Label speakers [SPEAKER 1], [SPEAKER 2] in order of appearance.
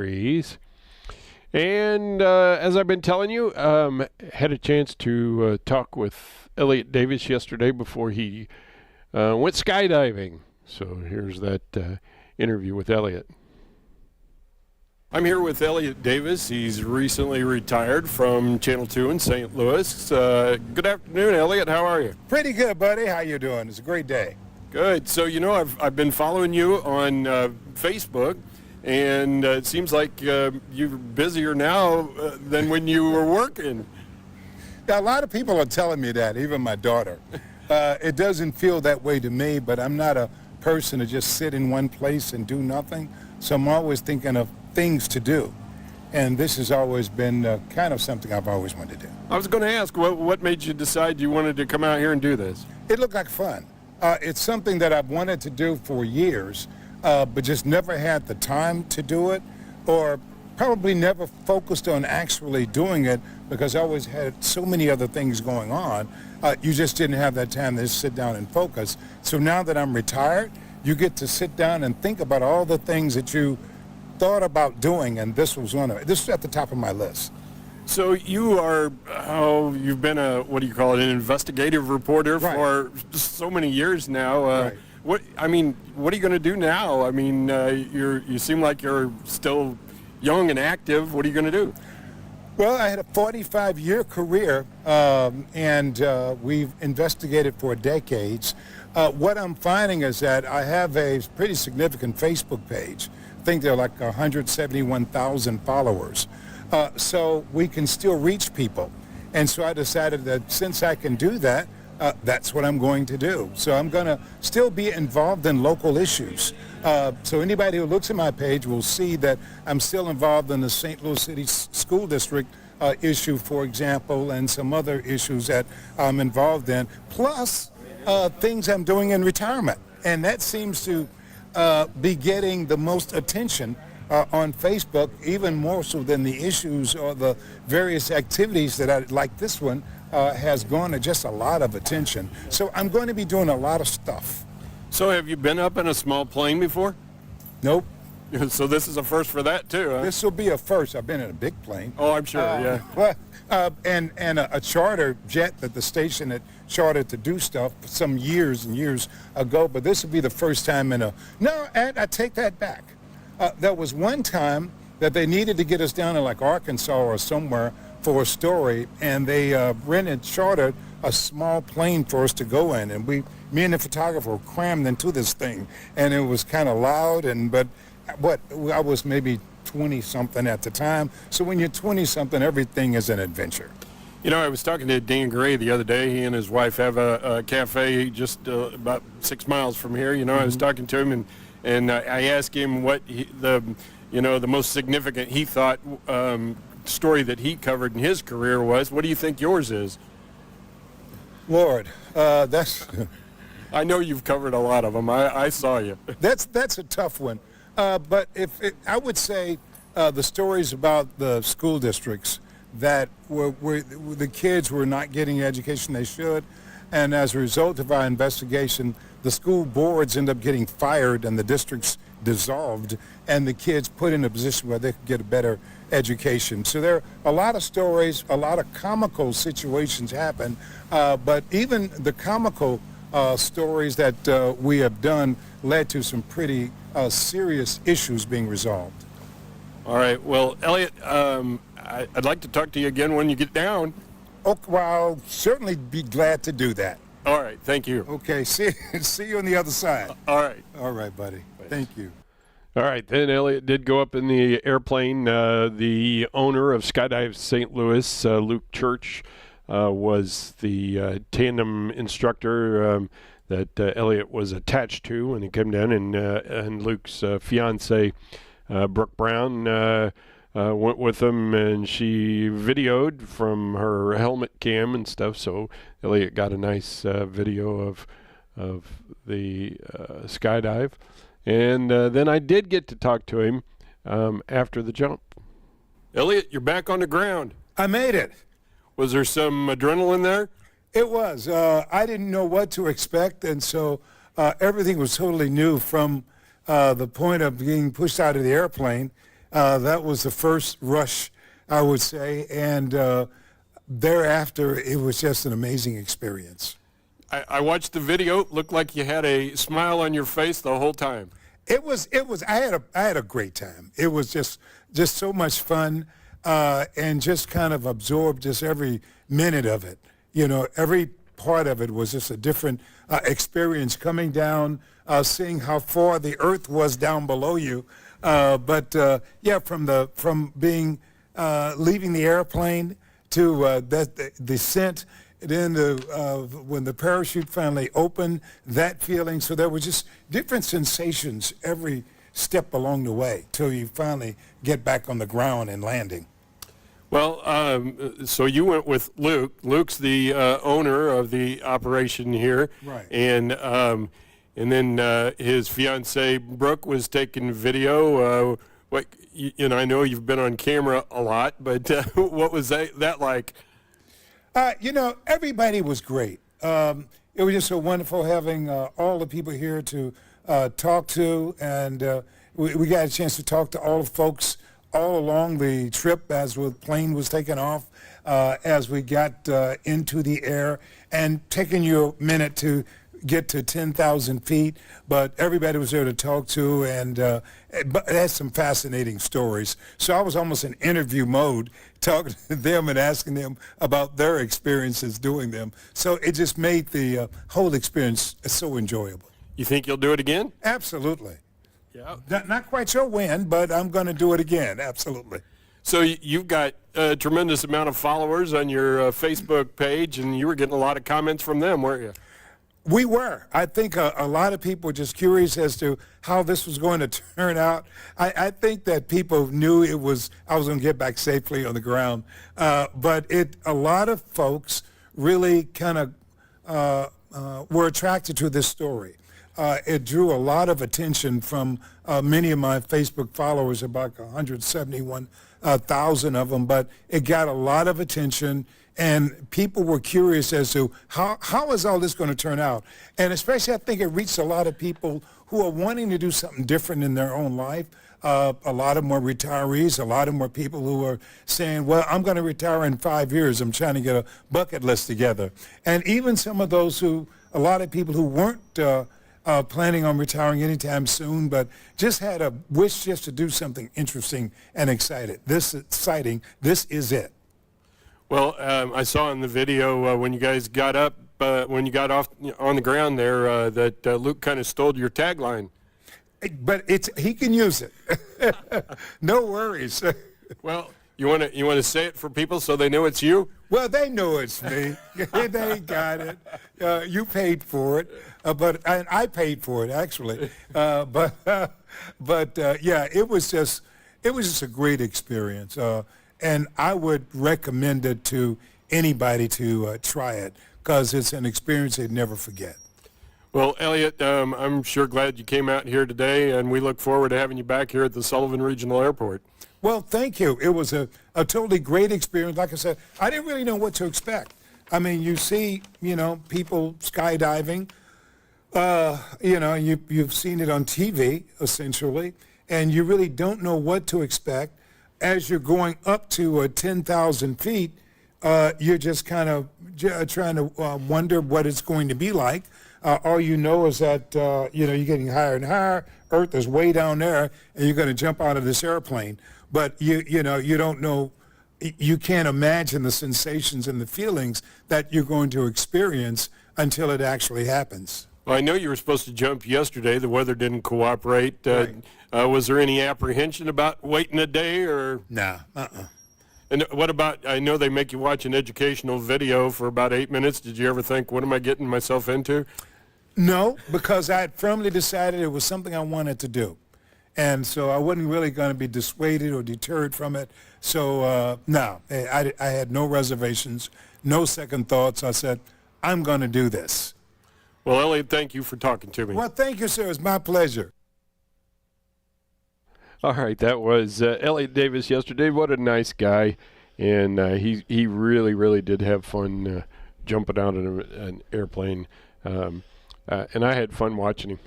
[SPEAKER 1] degrees. And as I've been telling you, had a chance to talk with Elliott Davis yesterday before he went skydiving. So here's that interview with Elliott. I'm here with Elliott Davis. He's recently retired from Channel 2 in St. Louis. Good afternoon, Elliott. How are you?
[SPEAKER 2] Pretty good, buddy. How you doing? It's a great day.
[SPEAKER 1] Good. So, you know, I've been following you on Facebook, and it seems like you're busier now than when you were working.
[SPEAKER 2] Now, a lot of people are telling me that, even my daughter. It doesn't feel that way to me, but I'm not a person to just sit in one place and do nothing. So I'm always thinking of things to do. And this has always been kind of something I've always wanted to do.
[SPEAKER 1] I was going to ask, what made you decide you wanted to come out here and do this?
[SPEAKER 2] It looked like fun. It's something that I've wanted to do for years, but just never had the time to do it, or probably never focused on actually doing it because I always had so many other things going on. You just didn't have that time to just sit down and focus. So now that I'm retired, you get to sit down and think about all the things that you thought about doing, and this was one of it. This was at the top of my list.
[SPEAKER 1] So you are, you've been an investigative reporter
[SPEAKER 2] Right.
[SPEAKER 1] for so many years now.
[SPEAKER 2] Right.
[SPEAKER 1] What are you going to do now? I mean, you seem like you're still young and active. What are you going to do?
[SPEAKER 2] Well, I had a 45-year career, and we've investigated for decades. What I'm finding is that I have a pretty significant Facebook page. I think there are like 171,000 followers. So we can still reach people. And so I decided that since I can do that, that's what I'm going to do. So I'm going to still be involved in local issues. So anybody who looks at my page will see that I'm still involved in the St. Louis City School District issue, for example, and some other issues that I'm involved in, plus things I'm doing in retirement. And that seems to be getting the most attention on Facebook, even more so than the issues or the various activities that like this one has garnered just a lot of attention. So I'm going to be doing a lot of stuff.
[SPEAKER 1] So have you been up in a small plane before?
[SPEAKER 2] Nope.
[SPEAKER 1] So this is a first for that too, huh?
[SPEAKER 2] This will be a first. I've been in a big plane.
[SPEAKER 1] Oh, I'm sure, yeah.
[SPEAKER 2] Well, and a charter jet that the station had chartered to do stuff some years and years ago, but this will be the first time in I take that back. There was one time that they needed to get us down in like Arkansas or somewhere for a story, and they chartered a small plane for us to go in, and me and the photographer were crammed into this thing, and it was kind of loud, but I was maybe 20-something at the time, so when you're 20-something, everything is an adventure.
[SPEAKER 1] You know, I was talking to Dan Gray the other day. He and his wife have a cafe just about 6 miles from here. You know, I was talking to him, and I asked him what the most significant he thought story that he covered in his career was. What do you think yours is?
[SPEAKER 2] Lord, that's
[SPEAKER 1] I know you've covered a lot of them. I saw you.
[SPEAKER 2] that's a tough one. But I would say the stories about the school districts that were the kids were not getting the education they should, and as a result of our investigation, the school boards end up getting fired and the districts dissolved, and the kids put in a position where they could get a better education. So there are a lot of stories, a lot of comical situations happen, but even the comical stories that we have done led to some pretty serious issues being resolved.
[SPEAKER 1] All right. Well, Elliott, I'd like to talk to you again when you get down.
[SPEAKER 2] Oh, well, I'll certainly be glad to do that.
[SPEAKER 1] All right. Thank you.
[SPEAKER 2] Okay. See you on the other side.
[SPEAKER 1] All right.
[SPEAKER 2] All right, buddy. Thank you.
[SPEAKER 1] All right, then Elliott did go up in the airplane. The owner of Skydive St. Louis, Luke Church, was the tandem instructor that Elliott was attached to when he came down, and Luke's fiance, Brooke Brown, went with him, and she videoed from her helmet cam and stuff. So Elliott got a nice video of the skydive. And then I did get to talk to him after the jump. Elliott, you're back on the ground.
[SPEAKER 2] I made it.
[SPEAKER 1] Was there some adrenaline there?
[SPEAKER 2] It was. I didn't know what to expect, and so everything was totally new from the point of being pushed out of the airplane That was the first rush, I would say, and thereafter it was just an amazing experience.
[SPEAKER 1] I watched the video. It looked like you had a smile on your face the whole time.
[SPEAKER 2] It was. I had a great time. It was just so much fun, and just kind of absorbed just every minute of it. You know, every part of it was just a different experience. Coming down, seeing how far the earth was down below you, yeah, from being leaving the airplane to the descent. Then when the parachute finally opened, that feeling. So there were just different sensations every step along the way till you finally get back on the ground and landing.
[SPEAKER 1] Well, so you went with Luke. Luke's the owner of the operation here,
[SPEAKER 2] Right.
[SPEAKER 1] And then his fiancee Brooke was taking video. I know you've been on camera a lot, but what was that like?
[SPEAKER 2] Everybody was great. It was just so wonderful having all the people here to talk to, and we got a chance to talk to all the folks all along the trip as the plane was taking off, as we got into the air, and taking you a minute to get to 10,000 feet, but everybody was there to talk to, and but it had some fascinating stories. So I was almost in interview mode, talking to them and asking them about their experiences doing them. So it just made the whole experience so enjoyable.
[SPEAKER 1] You think you'll do it again?
[SPEAKER 2] Absolutely.
[SPEAKER 1] Yeah.
[SPEAKER 2] Not quite sure when, but I'm going to do it again, absolutely.
[SPEAKER 1] So you've got a tremendous amount of followers on your Facebook page, and you were getting a lot of comments from them, weren't you?
[SPEAKER 2] We were. I think a lot of people were just curious as to how this was going to turn out. I think that people knew I was going to get back safely on the ground. But a lot of folks really kind of were attracted to this story. It drew a lot of attention from many of my Facebook followers, about 171,000 of them, but it got a lot of attention. And people were curious as to how is all this going to turn out? And especially I think it reached a lot of people who are wanting to do something different in their own life. A lot of them were retirees. A lot of them were people who were saying, well, I'm going to retire in 5 years. I'm trying to get a bucket list together. And even some of those a lot of people who weren't planning on retiring anytime soon, but just had a wish just to do something interesting and exciting. This is it.
[SPEAKER 1] Well, I saw in the video when you guys got up, when you got off on the ground there, that Luke kind of stole your tagline.
[SPEAKER 2] But he can use it. No worries.
[SPEAKER 1] Well, you want to say it for people so they know it's you?
[SPEAKER 2] Well, they know it's me. They got it. You paid for it, but I paid for it actually. Yeah, it was just a great experience. And I would recommend it to anybody to try it because it's an experience they'd never forget.
[SPEAKER 1] Well, Elliott, I'm sure glad you came out here today, and we look forward to having you back here at the Sullivan Regional Airport.
[SPEAKER 2] Well, thank you. It was a totally great experience. Like I said, I didn't really know what to expect. I mean, you see, people skydiving. You've seen it on TV, essentially, and you really don't know what to expect. As you're going up to 10,000 feet, you're just kind of trying to wonder what it's going to be like. All you know is that, you're getting higher and higher. Earth is way down there, and you're going to jump out of this airplane. But, you don't know, you can't imagine the sensations and the feelings that you're going to experience until it actually happens.
[SPEAKER 1] Well, I know you were supposed to jump yesterday. The weather didn't cooperate.
[SPEAKER 2] Right.
[SPEAKER 1] Was there any apprehension about waiting a day or?
[SPEAKER 2] Nah,
[SPEAKER 1] And what about, I know they make you watch an educational video for about 8 minutes. Did you ever think, what am I getting myself into?
[SPEAKER 2] No, because I had firmly decided it was something I wanted to do. And so I wasn't really going to be dissuaded or deterred from it. So, no, I had no reservations, no second thoughts. I said, I'm going to do this.
[SPEAKER 1] Well, Elliott, thank you for talking to me.
[SPEAKER 2] Well, thank you, sir. It's my pleasure.
[SPEAKER 1] All right, that was Elliott Davis yesterday. What a nice guy. And he really, really did have fun jumping out of an airplane. And I had fun watching him.